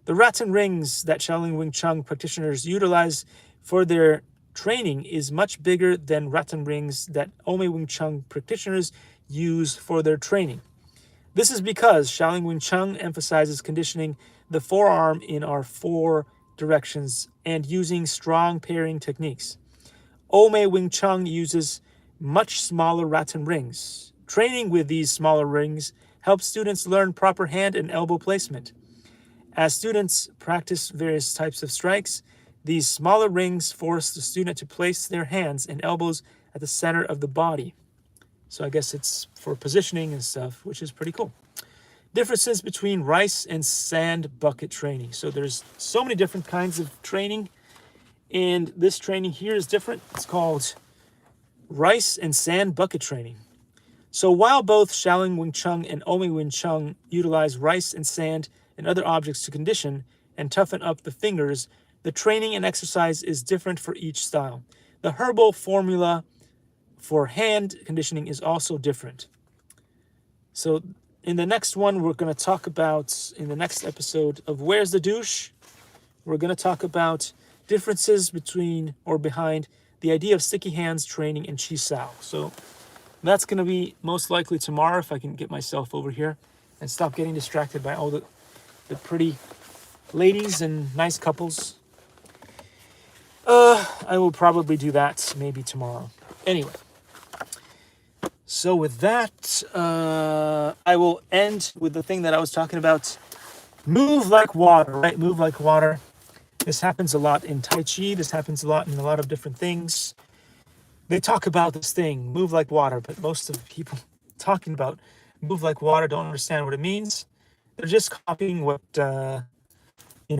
The rattan rings that Shaolin Wing Chun practitioners utilize for their training is much bigger than rattan rings that Ome Wing Chun practitioners use for their training. This is because Shaolin Wing Chun emphasizes conditioning the forearm in our four directions and using strong pairing techniques. Ome Wing Chun uses much smaller rattan rings. Training with these smaller rings helps students learn proper hand and elbow placement. As students practice various types of strikes, these smaller rings force the student to place their hands and elbows at the center of the body. So I guess it's for positioning and stuff, which is pretty cool. Differences between rice and sand bucket training. So there's so many different kinds of training, and this training here is different. It's called rice and sand bucket training. So while both Shaolin Wing Chun and Ome Wing Chun utilize rice and sand and other objects to condition and toughen up the fingers, the training and exercise is different for each style. The herbal formula for hand conditioning is also different. So in the next one, we're going to talk about, in the next episode of Where's the Douche, we're going to talk about differences between or behind the idea of sticky hands training and Chi Sao. So that's going to be most likely tomorrow if I can get myself over here and stop getting distracted by all the pretty ladies and nice couples. I will probably do that maybe tomorrow. Anyway, so with that, I will end with the thing that I was talking about. Move like water, right? Move like water. This happens a lot in Tai Chi. This happens a lot in a lot of different things. They talk about this thing, move like water, but most of the people talking about move like water don't understand what it means. They're just copying what you know,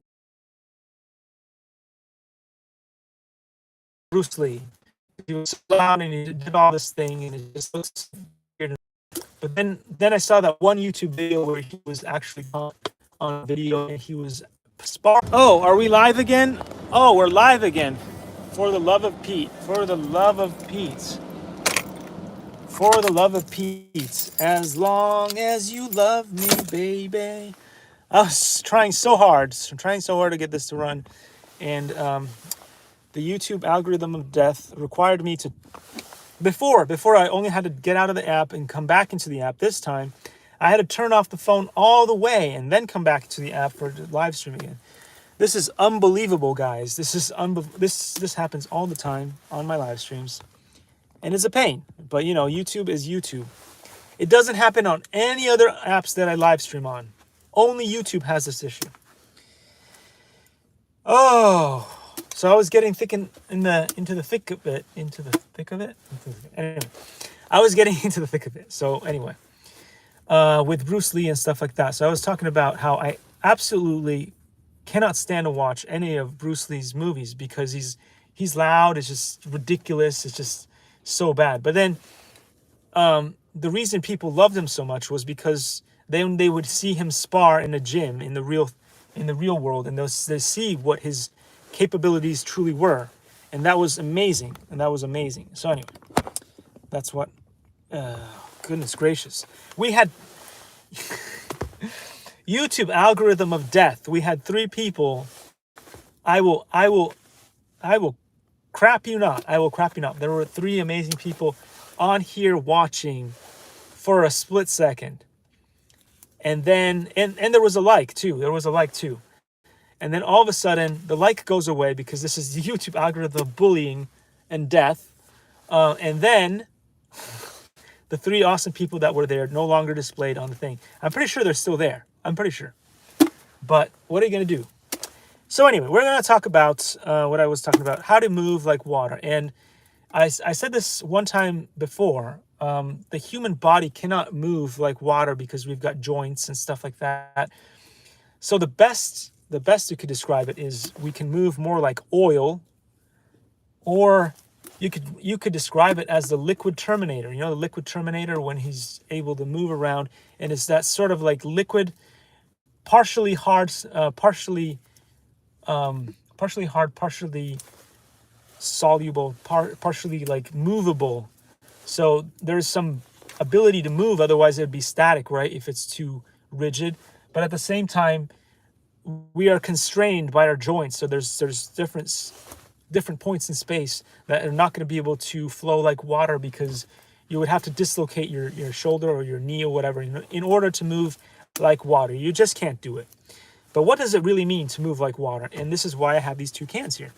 Bruce Lee. He was loud and he did all this thing, and it just looks weird. But then I saw that one YouTube video where he was actually on a video and he was sparring. Oh, are we live again? Oh, we're live again. For the love of Pete. For the love of Pete. For the love of Pete. As long as you love me, baby. I was trying so hard. To get this to run. And the YouTube algorithm of death required me to... Before I only had to get out of the app and come back into the app. This time, I had to turn off the phone all the way and then come back to the app for the live stream again. This is unbelievable, guys. This happens all the time on my live streams, and it's a pain. But you know, YouTube is YouTube. It doesn't happen on any other apps that I live stream on. Only YouTube has this issue. Oh, so I was getting into the thick of it. Anyway, I was getting into the thick of it. So anyway, with Bruce Lee and stuff like that. So I was talking about how I absolutely cannot stand to watch any of Bruce Lee's movies because he's loud. It's just ridiculous. It's just so bad. But then the reason people loved him so much was because they would see him spar in a gym in the real world, and they see what his capabilities truly were, and that was amazing. So anyway, that's what. Goodness gracious, we had. YouTube algorithm of death. We had 3 people. I will crap you not. There were 3 amazing people on here watching for a split second. And then and there was a like too. And then all of a sudden the like goes away because this is the YouTube algorithm of bullying and death. And then the 3 awesome people that were there no longer displayed on the thing. I'm pretty sure they're still there. I'm pretty sure. But what are you going to do? So anyway, we're going to talk about what I was talking about, how to move like water. And I said this one time before. The human body cannot move like water because we've got joints and stuff like that. So the best you could describe it is we can move more like oil, or you could describe it as the liquid Terminator. You know, the liquid Terminator, when he's able to move around, and it's that sort of like liquid, partially hard, partially soluble, partially like movable. So there's some ability to move, otherwise it'd be static, right? If it's too rigid. But at the same time, we are constrained by our joints. So there's different points in space that are not going to be able to flow like water, because you would have to dislocate your shoulder or your knee or whatever in order to move like water. You just can't do it. But what does it really mean to move like water? And this is why I have these 2 cans here.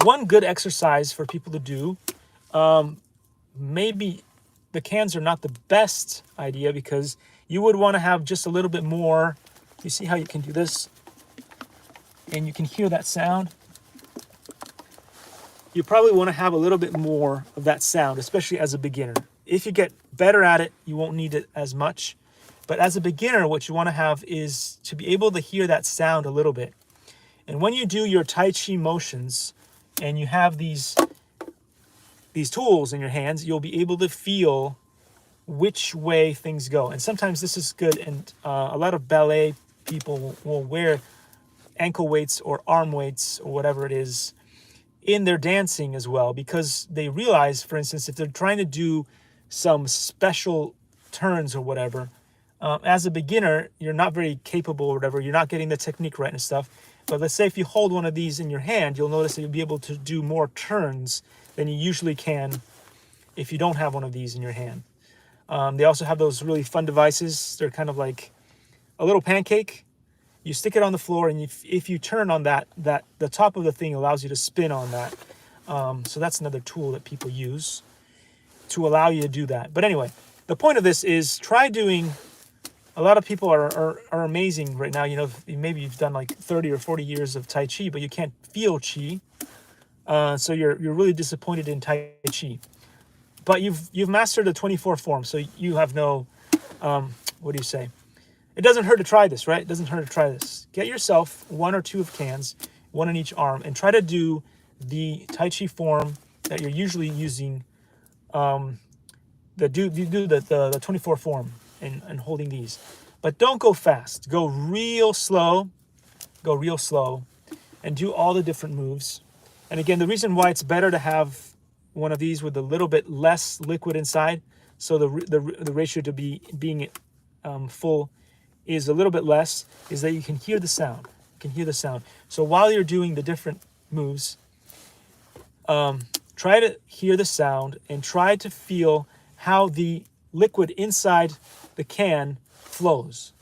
One good exercise for people to do, maybe the cans are not the best idea, because you would want to have just a little bit more. You see how you can do this? And you can hear that sound. You probably want to have a little bit more of that sound, especially as a beginner. If you get better at it, you won't need it as much. But as a beginner, what you want to have is to be able to hear that sound a little bit. And when you do your Tai Chi motions and you have these tools in your hands, you'll be able to feel which way things go. And sometimes this is good, and a lot of ballet people will wear ankle weights or arm weights or whatever it is in their dancing as well, because they realize, for instance, if they're trying to do some special turns or whatever, as a beginner, you're not very capable or whatever, you're not getting the technique right and stuff. But let's say if you hold one of these in your hand, you'll notice that you'll be able to do more turns than you usually can if you don't have one of these in your hand. They also have those really fun devices. They're kind of like a little pancake. You stick it on the floor, and if you turn on that, the top of the thing allows you to spin on that. So that's another tool that people use to allow you to do that. But anyway, the point of this is try doing. A lot of people are amazing right now. You know, maybe you've done like 30 or 40 years of Tai Chi, but you can't feel Chi. So you're really disappointed in Tai Chi. But you've mastered the 24 form, so you have no, what do you say? It doesn't hurt to try this, right? It doesn't hurt to try this. Get yourself 1 or 2 of cans, 1 in each arm, and try to do the Tai Chi form that you're usually using. You do the 24 form and holding these, but don't go fast. Go real slow, and do all the different moves. And again, the reason why it's better to have one of these with a little bit less liquid inside, so the ratio to being full is a little bit less, is that you can hear the sound. So while you're doing the different moves, try to hear the sound and try to feel how the liquid inside the can flows.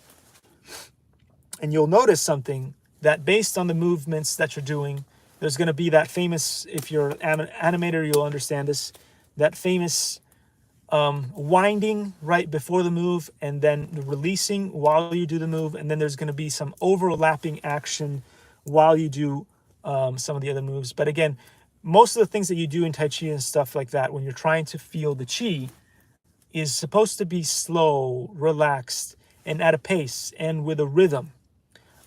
And you'll notice something, that based on the movements that you're doing, there's going to be that famous, if you're an animator, you'll understand this, that famous winding right before the move, and then releasing while you do the move, and then there's going to be some overlapping action while you do some of the other moves. But again, most of the things that you do in Tai Chi and stuff like that, when you're trying to feel the Chi, is supposed to be slow, relaxed, and at a pace, and with a rhythm.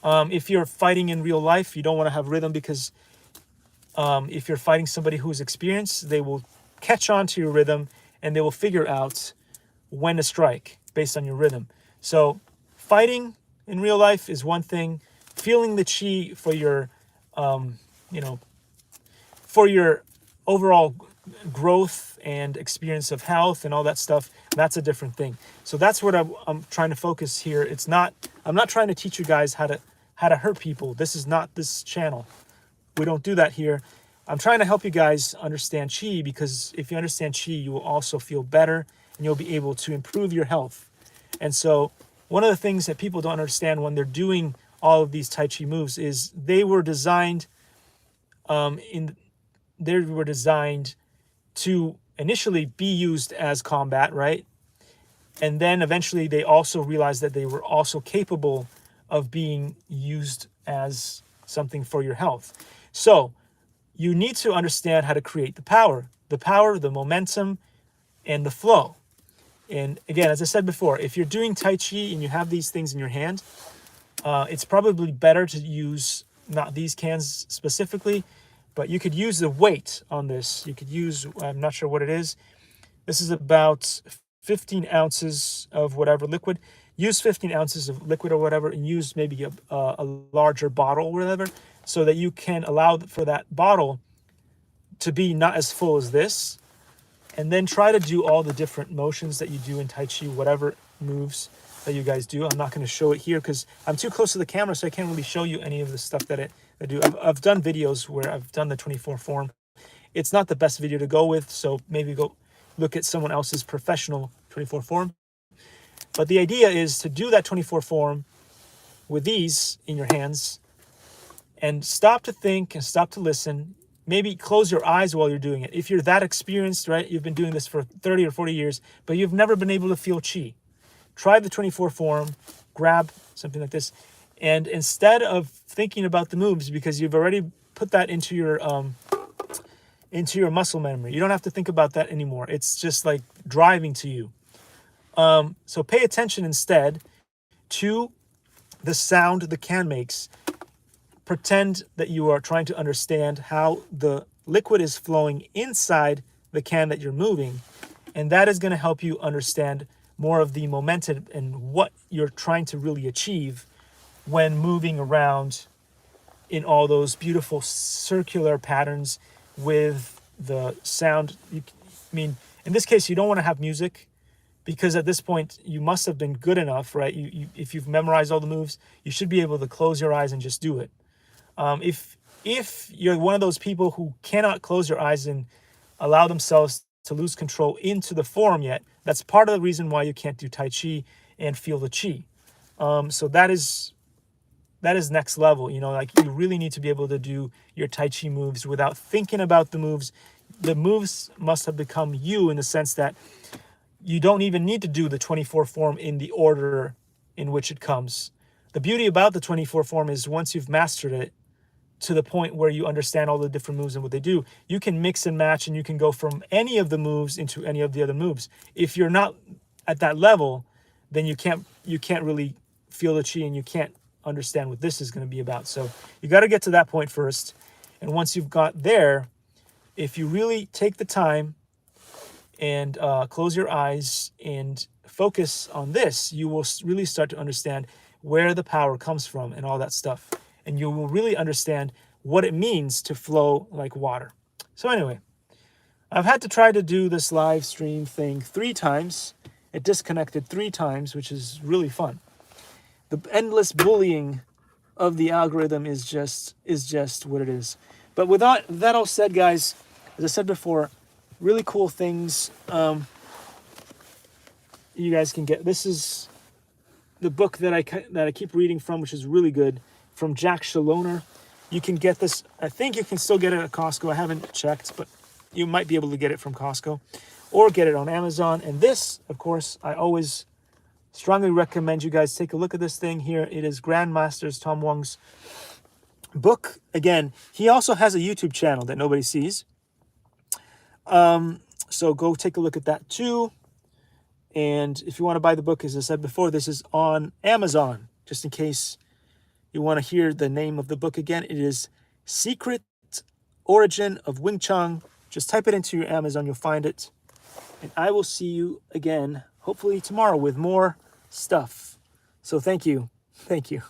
If you're fighting in real life, you don't want to have rhythm, because if you're fighting somebody who's experienced, they will catch on to your rhythm, and they will figure out when to strike based on your rhythm. So fighting in real life is one thing. Feeling the Chi for your, for your overall growth and experience of health and all that stuff, that's a different thing. So that's what I'm trying to focus here. I'm not trying to teach you guys how to hurt people. This is not this channel. We don't do that here. I'm trying to help you guys understand Chi, because if you understand Chi, you will also feel better, and you'll be able to improve your health. And so one of the things that people don't understand when they're doing all of these Tai Chi moves is they were designed to initially be used as combat, right? And then eventually they also realized that they were also capable of being used as something for your health. So you need to understand how to create the power, the momentum, and the flow. And again, as I said before, if you're doing Tai Chi and you have these things in your hand, it's probably better to use not these cans specifically, but you could use the weight on this. You could use, I'm not sure what it is. This is about 15 ounces of whatever liquid. Use 15 ounces of liquid or whatever, and use maybe a larger bottle or whatever, so that you can allow for that bottle to be not as full as this. And then try to do all the different motions that you do in Tai Chi, whatever moves that you guys do. I'm not going to show it here because I'm too close to the camera, so I can't really show you any of the stuff that I do. I've done videos where I've done the 24 form. It's not the best video to go with, so maybe go look at someone else's professional 24 form. But the idea is to do that 24 form with these in your hands, and stop to think and stop to listen. Maybe close your eyes while you're doing it. If you're that experienced, right, you've been doing this for 30 or 40 years, but you've never been able to feel Chi, try the 24 form, grab something like this, and instead of thinking about the moves, because you've already put that into your muscle memory, you don't have to think about that anymore. It's just like driving to you. So pay attention instead to the sound the can makes. Pretend that you are trying to understand how the liquid is flowing inside the can that you're moving, and that is going to help you understand more of the momentum and what you're trying to really achieve when moving around in all those beautiful circular patterns with the sound. I mean, in this case, you don't want to have music, because at this point you must have been good enough, right? If you've memorized all the moves, you should be able to close your eyes and just do it. If you're one of those people who cannot close your eyes and allow themselves to lose control into the form yet, that's part of the reason why you can't do Tai Chi and feel the Chi. So that is that is next level. You know, like you really need to be able to do your Tai Chi moves without thinking about the moves. The moves must have become you, in the sense that you don't even need to do the 24 form in the order in which it comes. The beauty about the 24 form is once you've mastered it to the point where you understand all the different moves and what they do, you can mix and match, and you can go from any of the moves into any of the other moves. If you're not at that level, then you can't really feel the chi, and you can't understand what this is going to be about. So you got to get to that point first. And once you've got there, if you really take the time and close your eyes and focus on this, you will really start to understand where the power comes from and all that stuff. And you will really understand what it means to flow like water. So anyway, I've had to try to do this live stream thing 3 times. It disconnected 3 times, which is really fun. The endless bullying of the algorithm is just what it is. But with that all said, guys, as I said before, really cool things you guys can get. This is the book that I keep reading from, which is really good, from Jack Shaloner. You can get this. I think you can still get it at Costco. I haven't checked, but you might be able to get it from Costco or get it on Amazon. And this, of course, I always strongly recommend you guys take a look at this thing here. It is Grandmasters Tom Wong's book. Again, he also has a YouTube channel that nobody sees. So go take a look at that too. And if you want to buy the book, as I said before, this is on Amazon. Just in case you want to hear the name of the book again, it is Secret Origin of Wing Chun. Just type it into your Amazon, you'll find it. And I will see you again, hopefully tomorrow, with more stuff. So thank you. Thank you.